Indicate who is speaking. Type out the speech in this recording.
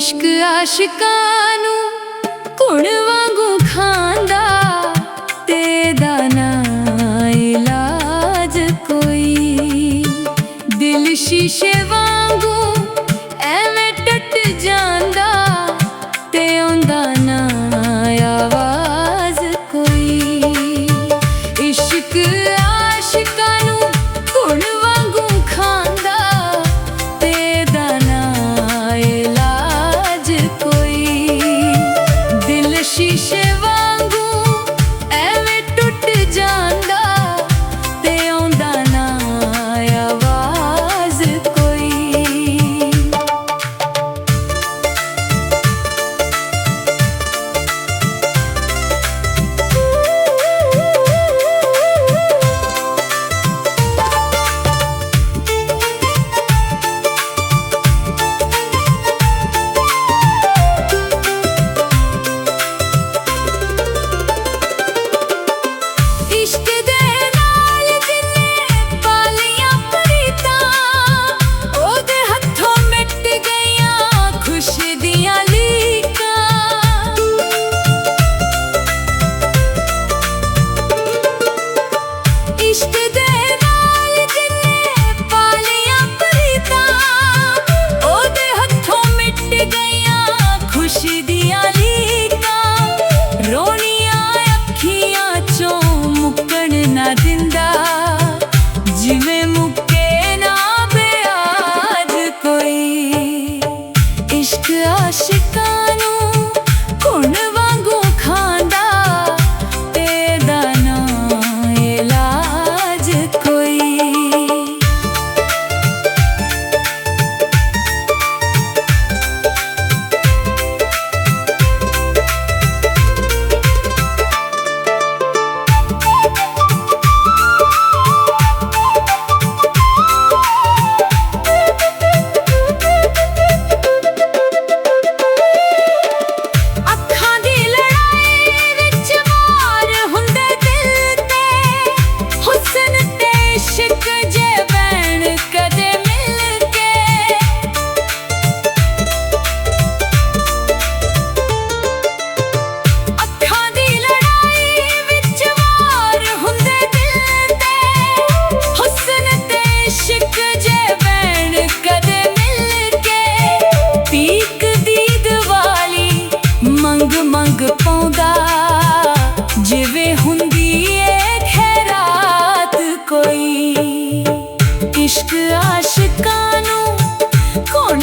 Speaker 1: इश्क आशिकां नूं कुण वांगू खांदा, तेदा ना इलाज कोई। दिल शीशे वांगू एवें टुट जांदा, ते ओंदा ना आवाज कोई। इश्क आशिकां नूं कुण वांगू खांदा, तेदा ना इलाज कोई। दिल शीशे वांगू एवें टुट जांदा, ते ओंदा ना आवाज कोई। इश्क दे नाल जिन्ने पालियां प्रीतां, ओदे हत्थों मिट गईयां खुशी दियां लीकां। इश्क दे नाल जिन्ने पालियां प्रीतां, ओदे हत्थों मिट गईयां खुशी दियां लीकां। रोनियां अखियां चों मुक्कण ना दिंदा, जिवें मुक्के ना बेआज कोई। इश्क आशिकां नूं कुण वांगू खांदा, तेदा ना इलाज कोई। अखां दी लड़ाई विच वार हुंदे दिल ते, हुस्न ते इश्क जे बैण कदे मिल के। अखां दी लड़ाई विच वार हुंदे दिल ते, हुस्न ते इश्क जे बैण कदे मिल के। पीक दी दिवाली मंग मंग पौंदा, जिवें हुंदी ए खैरात कोई। इश्क आशिकां नूं कुण